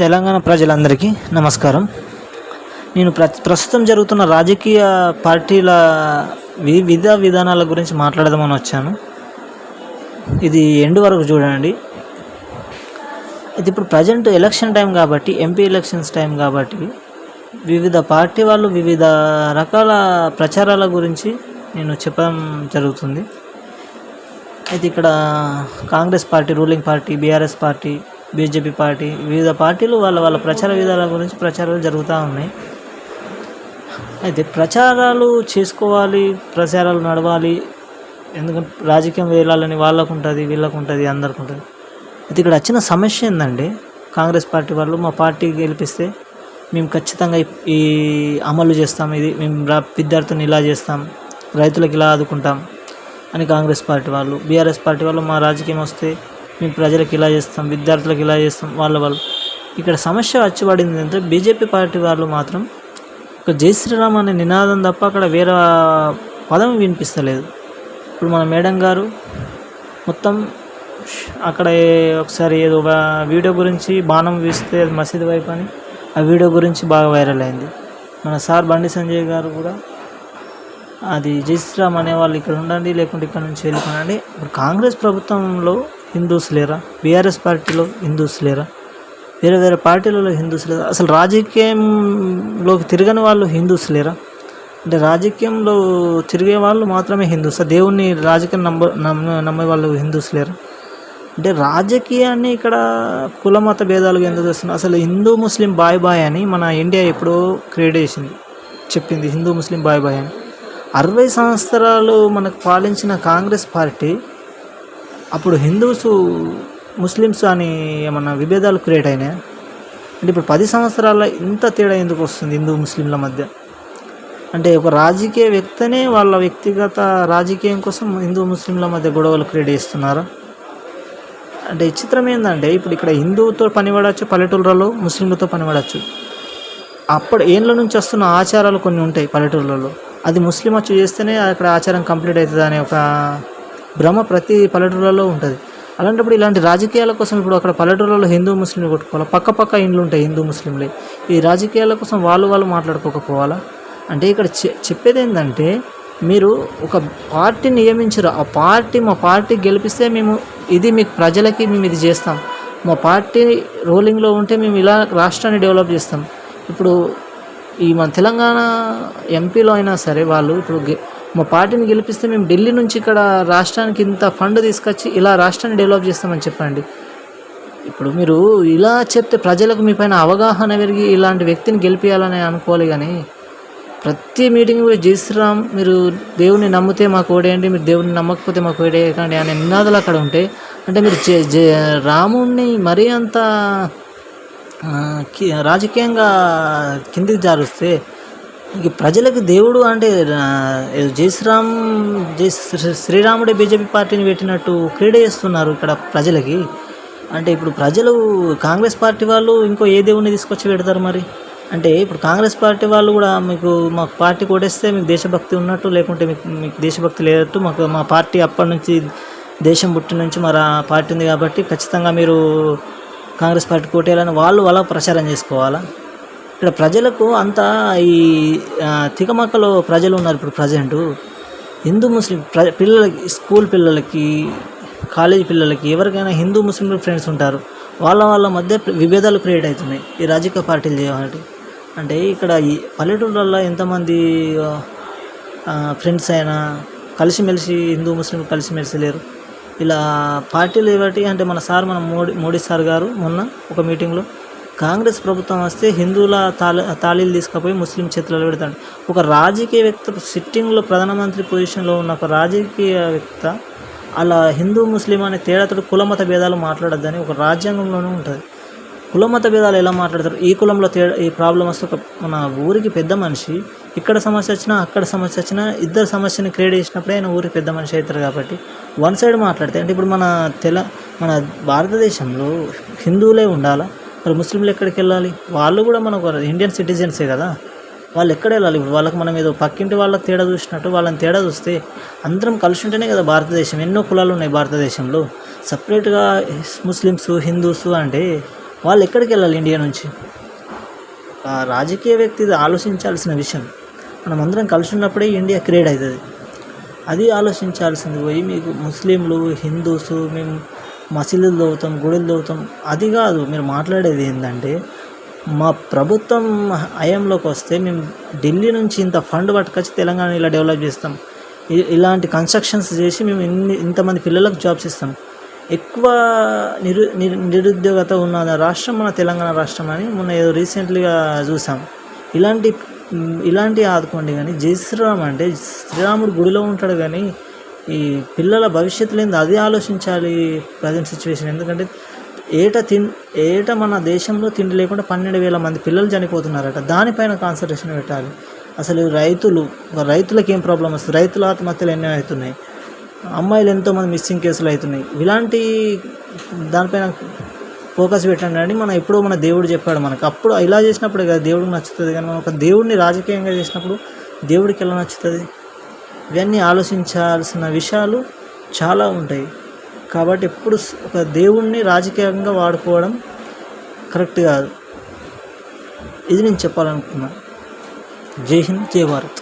తెలంగాణ ప్రజలందరికీ నమస్కారం. నేను ప్రస్తుతం జరుగుతున్న రాజకీయ పార్టీల విధానాల గురించి మాట్లాడదామని వచ్చాను. ఇది ఎండ్ వరకు చూడండి. ఇది ఇప్పుడు ప్రజెంట్ ఎలక్షన్ టైం కాబట్టి, ఎంపీ ఎలక్షన్స్ టైం కాబట్టి వివిధ పార్టీ వాళ్ళు వివిధ రకాల ప్రచారాల గురించి నేను చెప్పడం జరుగుతుంది. అయితే ఇక్కడ Congress party, ruling party, BRS party, BJP party, వివిధ పార్టీలు వాళ్ళ ప్రచార విధానాల గురించి ప్రచారాలు జరుగుతూ ఉన్నాయి. అయితే ప్రచారాలు చేసుకోవాలి, ప్రచారాలు నడవాలి. ఎందుకంటే రాజకీయం వెళ్ళాలని వాళ్ళకు ఉంటుంది, వీళ్ళకు ఉంటుంది, అందరికి ఉంటుంది. అయితే ఇక్కడ వచ్చిన సమస్య ఏంటంటే, కాంగ్రెస్ పార్టీ వాళ్ళు మా పార్టీ గెలిపిస్తే మేము ఖచ్చితంగా ఈ అమలు చేస్తాం, ఇది మేము విద్యార్థులను ఇలా చేస్తాం, రైతులకు ఇలా ఆదుకుంటాం అని కాంగ్రెస్ పార్టీ వాళ్ళు. బీఆర్ఎస్ పార్టీ వాళ్ళు మా రాజకీయం వస్తే మేము ప్రజలకు ఇలా చేస్తాం, విద్యార్థులకు ఇలా చేస్తాం వాళ్ళు. ఇక్కడ సమస్య వచ్చి పడింది అంటే, బీజేపీ పార్టీ వాళ్ళు మాత్రం ఒక జై శ్రీరామ్ అనే నినాదం తప్ప అక్కడ వేరే పదం వినిపిస్తలేదు. ఇప్పుడు మన మేడం గారు మొత్తం అక్కడ ఒకసారి ఏదో ఒక వీడియో గురించి బాణం వీస్తే మసీదు వైపు అని, ఆ వీడియో గురించి బాగా వైరల్ అయింది. మన సార్ బండి సంజయ్ గారు కూడా అది జై శ్రీరామ్ అనేవాళ్ళు ఇక్కడ ఉండండి, లేకుంటే ఇక్కడ నుంచి వెళ్ళిపోనండి. ఇప్పుడు కాంగ్రెస్ ప్రభుత్వంలో హిందూస్ లేరా? బీఆర్ఎస్ పార్టీలో హిందూస్ లేరా? వేరే వేరే పార్టీలలో హిందూస్ లేరా? అసలు రాజకీయంలోకి తిరగని వాళ్ళు హిందూస్ లేరా? అంటే రాజకీయంలో తిరిగే వాళ్ళు మాత్రమే హిందూస్, దేవుణ్ణి రాజకీయం నమ్మే వాళ్ళు హిందూస్ లేరా? అంటే రాజకీయాన్ని ఇక్కడ కులమత భేదాలుగా ఎందుకు చేస్తున్నారు? అసలు హిందూ ముస్లిం బాయ్ బాయ్ అని మన ఇండియా ఎప్పుడో క్రియేట్ చేసింది, చెప్పింది హిందూ ముస్లిం బాయ్ బాయ్ అని. 60 సంవత్సరాలు మనకు పాలించిన కాంగ్రెస్ పార్టీ అప్పుడు హిందూస్ ముస్లిమ్స్ అని ఏమన్నా విభేదాలు క్రియేట్ అయినాయి అంటే, ఇప్పుడు 10 సంవత్సరాల ఇంత తేడా ఎందుకు వస్తుంది హిందూ ముస్లింల మధ్య? అంటే ఒక రాజకీయ వ్యక్తినే వాళ్ళ వ్యక్తిగత రాజకీయం కోసం హిందూ ముస్లింల మధ్య గొడవలు క్రియేట్ చేస్తున్నారా? అంటే విచిత్రం ఏంటంటే, ఇప్పుడు ఇక్కడ హిందువుతో పనిపడవచ్చు, పల్లెటూళ్ళలో ముస్లింలతో పనిపడవచ్చు. అప్పుడు ఏళ్ళ నుంచి వస్తున్న ఆచారాలు కొన్ని ఉంటాయి పల్లెటూళ్ళలో, అది ముస్లిం వచ్చి చేస్తేనే అక్కడ ఆచారం కంప్లీట్ అవుతుంది అనే ఒక భ్రమ ప్రతి పల్లెటూళ్ళలో ఉంటుంది. అలాంటప్పుడు ఇలాంటి రాజకీయాల కోసం ఇప్పుడు అక్కడ పల్లెటూళ్ళలో హిందూ ముస్లింలు కొట్టుకోవాలి, పక్క ఇండ్లు ఉంటాయి హిందూ ముస్లింలే. ఈ రాజకీయాల కోసం వాళ్ళు మాట్లాడుకోకపోవాలా? అంటే ఇక్కడ చెప్పేది ఏంటంటే, మీరు ఒక పార్టీ నియమించరు, ఆ పార్టీ మా పార్టీ గెలిపిస్తే మేము ఇది మీకు ప్రజలకి మేము ఇది చేస్తాం, మా పార్టీ రోలింగ్లో ఉంటే మేము ఇలా రాష్ట్రాన్ని డెవలప్ చేస్తాం. ఇప్పుడు ఈ మన తెలంగాణ ఎంపీలో అయినా సరే వాళ్ళు ఇప్పుడు మా పార్టీని గెలిపిస్తే మేము ఢిల్లీ నుంచి ఇక్కడ రాష్ట్రానికి ఇంత ఫండ్ తీసుకొచ్చి ఇలా రాష్ట్రాన్ని డెవలప్ చేస్తామని చెప్పండి. ఇప్పుడు మీరు ఇలా చెప్తే ప్రజలకు మీ పైన అవగాహన పెరిగి ఇలాంటి వ్యక్తిని గెలిపించాలని అనుకోవాలి. కానీ ప్రతి మీటింగ్ కూడా జై శ్రీరామ్, మీరు దేవుని నమ్మితే మాకు ఓడేయండి, మీరు దేవుని నమ్మకపోతే మాకు ఓడేయకండి అనే నినాదాలు అక్కడ ఉంటే, అంటే మీరు రాముణ్ణి మరీ అంత రాజకీయంగా కిందికి జారుస్తే ఇంక ప్రజలకు దేవుడు అంటే శ్రీరాముడే బీజేపీ పార్టీని పెట్టినట్టు క్రీడ చేస్తున్నారు ఇక్కడ ప్రజలకి. అంటే ఇప్పుడు ప్రజలు కాంగ్రెస్ పార్టీ వాళ్ళు ఇంకో ఏ దేవుడిని తీసుకొచ్చి పెడతారు మరి? అంటే ఇప్పుడు కాంగ్రెస్ పార్టీ వాళ్ళు కూడా మీకు మాకు పార్టీ కొట్టేస్తే మీకు దేశభక్తి ఉన్నట్టు, లేకుంటే మీకు దేశభక్తి లేనట్టు, మా పార్టీ అప్పటి నుంచి దేశం పుట్టిన నుంచి మరి ఆ పార్టీ ఉంది కాబట్టి ఖచ్చితంగా మీరు కాంగ్రెస్ పార్టీ కోటేయాలని వాళ్ళు ప్రచారం చేసుకోవాలా? ఇక్కడ ప్రజలకు అంతా ఈ తికమక్కలో ప్రజలు ఉన్నారు. ఇప్పుడు ప్రజెంటు హిందూ ముస్లిం పిల్లలకి, స్కూల్ పిల్లలకి, కాలేజీ పిల్లలకి, ఎవరికైనా హిందూ ముస్లిం ఫ్రెండ్స్ ఉంటారు, వాళ్ళ మధ్య విభేదాలు క్రియేట్ అవుతున్నాయి ఈ రాజకీయ పార్టీలు చేయబట్టి. అంటే ఇక్కడ ఈ పల్లెటూళ్ళల్లో ఎంతమంది ఫ్రెండ్స్ అయినా కలిసిమెలిసి హిందూ ముస్లిం కలిసిమెలిసి లేరు. ఇలా పార్టీలు ఇవ్వటి అంటే మన మోడీ సార్ గారు మొన్న ఒక మీటింగ్లో కాంగ్రెస్ ప్రభుత్వం వస్తే హిందువుల తాళీలు తీసుకుపోయి ముస్లిం చేతులలో పెడతాడు. ఒక రాజకీయ వ్యక్తి సిట్టింగ్లో ప్రధానమంత్రి పొజిషన్లో ఉన్న ఒక రాజకీయ వ్యక్తి అలా హిందూ ముస్లిం అనే తేడాతో కులమత భేదాలు మాట్లాడొద్దని ఒక రాజ్యాంగంలోనే ఉంటుంది. కులమత భేదాలు ఎలా మాట్లాడతారు? ఈ కులంలో ఈ ప్రాబ్లం వస్తే మన ఊరికి పెద్ద మనిషి, ఇక్కడ సమస్య వచ్చినా అక్కడ సమస్య వచ్చినా ఇద్దరు సమస్యని క్రియేట్ చేసినప్పుడే ఆయన ఊరికి పెద్ద మనిషి అవుతారు. కాబట్టి వన్ సైడ్ మాట్లాడితే అంటే ఇప్పుడు మన భారతదేశంలో హిందువులే ఉండాలా, మరి ముస్లింలు ఎక్కడికి వెళ్ళాలి? వాళ్ళు కూడా మన ఇండియన్ సిటిజన్సే కదా, వాళ్ళు ఎక్కడ వెళ్ళాలి? ఇప్పుడు వాళ్ళకి మనం ఏదో పక్కింటి వాళ్ళకి తేడా చూసినట్టు వాళ్ళని తేడా చూస్తే అందరం కలిసి ఉంటేనే కదా భారతదేశం. ఎన్నో కులాలు ఉన్నాయి భారతదేశంలో, సపరేట్గా ముస్లిమ్స్ హిందూస్ అంటే వాళ్ళు ఎక్కడికి వెళ్ళాలి ఇండియా నుంచి? ఆ రాజకీయ వ్యక్తి ఇది ఆలోచించాల్సిన విషయం. మనం అందరం కలిసి ఉన్నప్పుడే ఇండియా క్రియేట్ అవుతుంది. అది ఆలోచించాల్సింది పోయి మీకు ముస్లింలు, హిందూస్ మేము మసీదులు తవ్వుతాం, గుడులు తవ్వుతాం, అది కాదు. మీరు మాట్లాడేది ఏంటంటే మా ప్రభుత్వం హయాంలోకి వస్తే మేము ఢిల్లీ నుంచి ఇంత ఫండ్ పట్టుకొచ్చి తెలంగాణ ఇలా డెవలప్ చేస్తాం, ఇలాంటి కన్స్ట్రక్షన్స్ చేసి మేము ఇంతమంది పిల్లలకు జాబ్స్ ఇస్తాం. ఎక్కువ నిరుద్యోగత ఉన్న రాష్ట్రం మన తెలంగాణ రాష్ట్రం అని మొన్న ఏదో రీసెంట్లీగా చూసాం. ఇలాంటి ఆదుకోండి. కానీ జై శ్రీరామ్ అంటే శ్రీరాముడు గుడిలో ఉంటాడు, కానీ ఈ పిల్లల భవిష్యత్తు లేని అది ఆలోచించాలి ప్రజెంట్ సిచ్యువేషన్. ఎందుకంటే ఏటా మన దేశంలో తిండి లేకుండా 12,000 మంది పిల్లలు చనిపోతున్నారట. దానిపైన కాన్సన్ట్రేషన్ పెట్టాలి. అసలు రైతులకు ఏం ప్రాబ్లం వస్తుంది? రైతుల ఆత్మహత్యలు ఎన్నో అవుతున్నాయి, అమ్మాయిలు ఎంతోమంది మిస్సింగ్ కేసులు అవుతున్నాయి. ఇలాంటి దానిపైన ఫోకస్ పెట్టండి అని ఎప్పుడో మన దేవుడు చెప్పాడు మనకు. అప్పుడు ఇలా చేసినప్పుడు కదా దేవుడికి నచ్చుతుంది. కానీ మనం ఒక దేవుడిని రాజకీయంగా చేసినప్పుడు దేవుడికి ఎలా నచ్చుతుంది? ఇవన్నీ ఆలోచించాల్సిన విషయాలు చాలా ఉంటాయి. కాబట్టి ఎప్పుడు ఒక దేవుడిని రాజకీయంగా వాడుకోవడం కరెక్ట్ కాదు. ఇది నేను చెప్పాలనుకున్నాను. జై హింద్, జై భారత్.